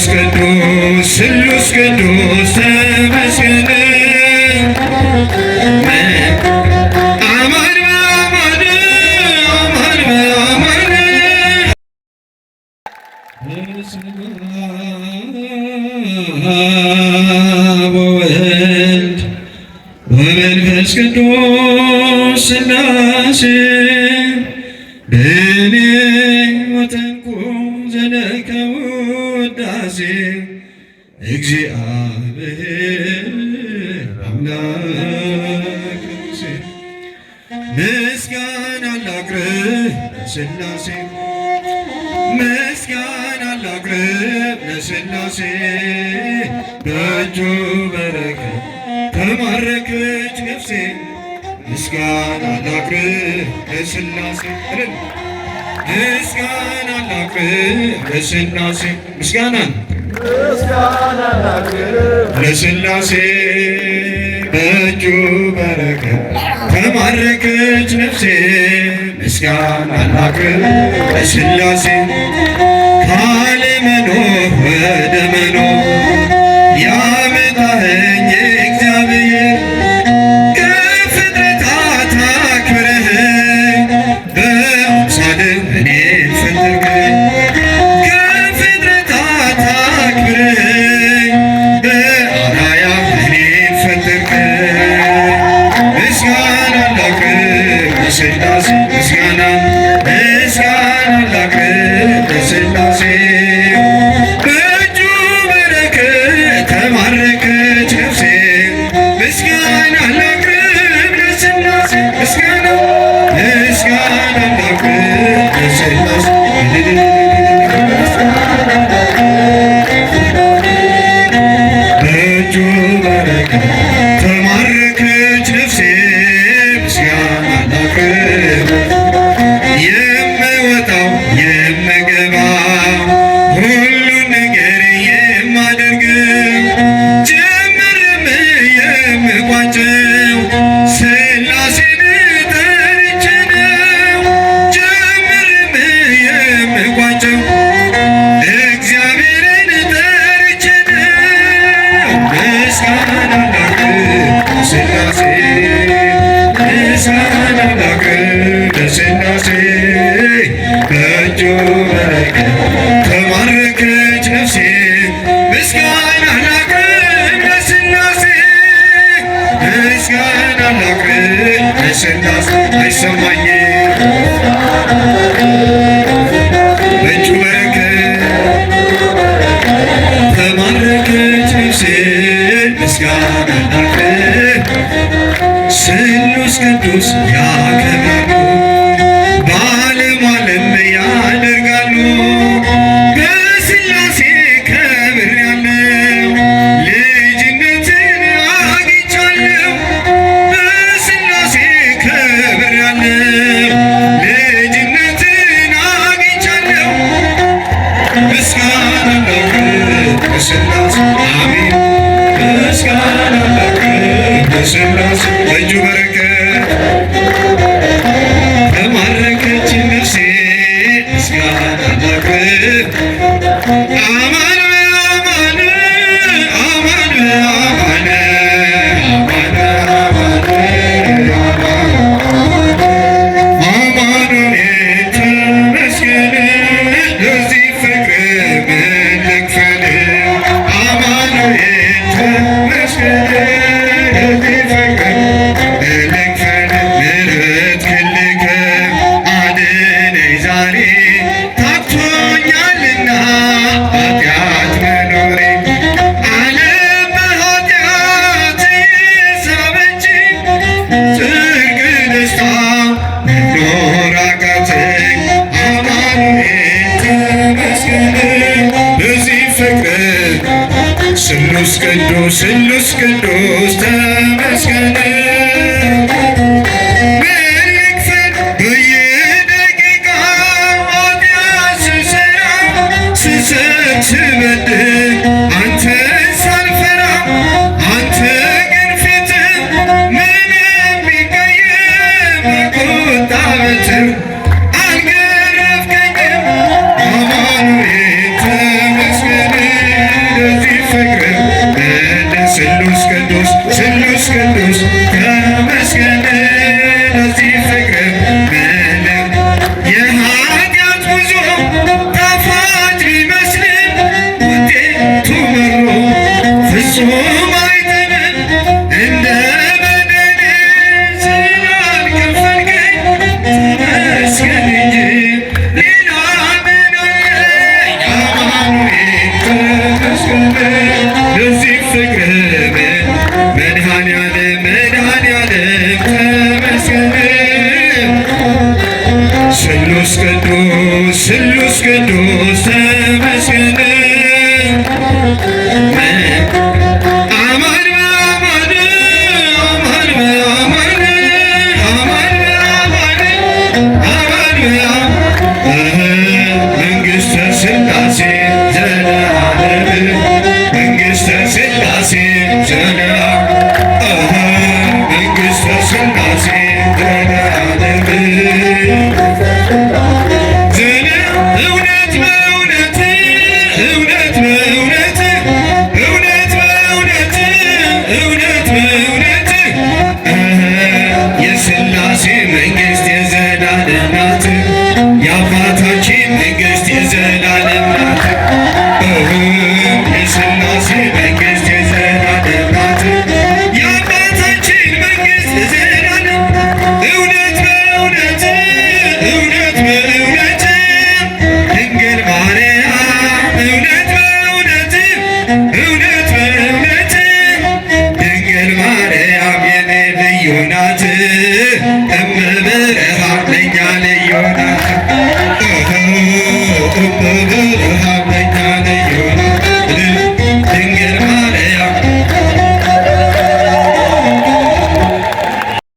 ቅዱስ ስሉስ ቅዱስ ተመስገን አማን በአማን አማን በአማን ወወልድ ወመንፈስ ቅዱስ ሥላሴ በኔ ወተንኩ ዘለከ ውዳሴ እግዚአብሔር አምላክ ምስጋና ላቅርብ ለሥላሴ ምስጋና ላቅርብ ለሥላሴ በእጁ በረከት ተማረከች ነፍሴ ምስጋና ላቅርብ ለሥላሴ ምስጋና ላቅርብ ለሥላሴ ምስጋናን ለሥላሴ በእጁ በረከት ተማረከች ነፍሴ ምስጋና ላቅርብ ለሥላሴ ካለመኖር ወደ መኖር ያመጣኸኝ እግዚአብሔር ከፍጥረታት አክብረኸኝ በአምሳልህ እኔን ፈጠርከኝ ከፍጥረታት አክብረኸኝ በአርአያህ እኔን ፈጠርከኝ ምስጋና ላቅርብ ለሥላሴ ምስጋና ላቅርብ ለሥላሴ በእጁ በረከት ተማረከች ነፍሴ ምስጋና ላቅርብ ለሥላሴ ምስጋና ላቅርብ ለሥላሴ በእጁ በረከት ተማረከች ነፍሴ ምስጋና ላቅርብ የምወጣው የምገባው ሁሉን ነገር የማደርገው ጀምሬም የምቋጨው ሥላሴን ጠርቼ ነው ጀምሬም የምቋጨው እግዚአብሔርን ጠርቼ ነው ምስጋና ላቅርብ ለሥላሴ ምስጋና ላቅርብ ለሥላሴ በእጁ በረከት ተማረከች ነፍሴ ምስጋና ላቅርብ ለሥላሴ ምስጋና ላቅርብ ለሥላሴ አይሰማኝም በእጁ በረከት ተማረከች ነፍሴ ምስጋና ላቅርብ ስሉስ ቅዱስ ያከብራሉ ባለሟልም ያደርጋሉ በሥላሴ ከብሬአለሁ ልጅነትን አግኝቻለሁ በሥላሴ ከብሬአለሁ ልጅነትን አግኝቻለሁ ምስጋና ላቅርብ ለሥላሴ አሜን ምስጋና ላቅርብ ለሥላሴ በእጁ በረከት ተማረከች ነፍሴ ምስጋና ላቅርብ አማን በአማን አማን በአማን አማኑኤል ተመስገን ለዚህ ፍቅር ምን ልክፈል አማኑኤል ተመስገን ለዚህ ፍቅር ምን ልክፈል ምሕረት ክልከ አድነኝ ዛሬ ታክቶኛልና ኃጢአት መኖሬ ዓለም በኃጢአት ሳበች ጽድቅ ደስታ መኖር አቃተኝ አማኑኤል ተመስገን በዚህ ፍቅር ስሉስ ቅዱስ ተመስገን ምን ልክፈል በየደቂቃው ኃጢአት ስሰራ ስሰት ስበድል አንተን ሳልፈራ አንተ ግን ፊትህ ምንም ቢቀየም በቁጣ በትር አልገረፍከኝም አማኑኤል ተመስገን ስሉስ ቅዱስ ስሉስ ቅዱስ ተመስገን ለዚህ ፍቅር ምንም የኃጢአት ጉዞ ጣፋጭ ቢመስልም ውጤቱ መሮ ፍጹም አይጥምም እንደ በደሌ ስላልከፈልከኝ ተመስገን እንጂ ሌላ ምን አለኝ አማኑኤል ተመስገን ለዚህ ፍቅር መድኃኔዓለም መድኃኔዓለም ተመስገን ስሉስ ቅዱስ ስሉስ ቅዱስ ተመስገን አማን በአማን አማን በአማን አማን በአማን መንግሥተ ሥላሴ ዘለዓለም መንግሥተ ሥላሴ ዘለዓለም መንግሥተ ሥላሴ ዘለዓለም እውነት በእውነት እውነት በእውነት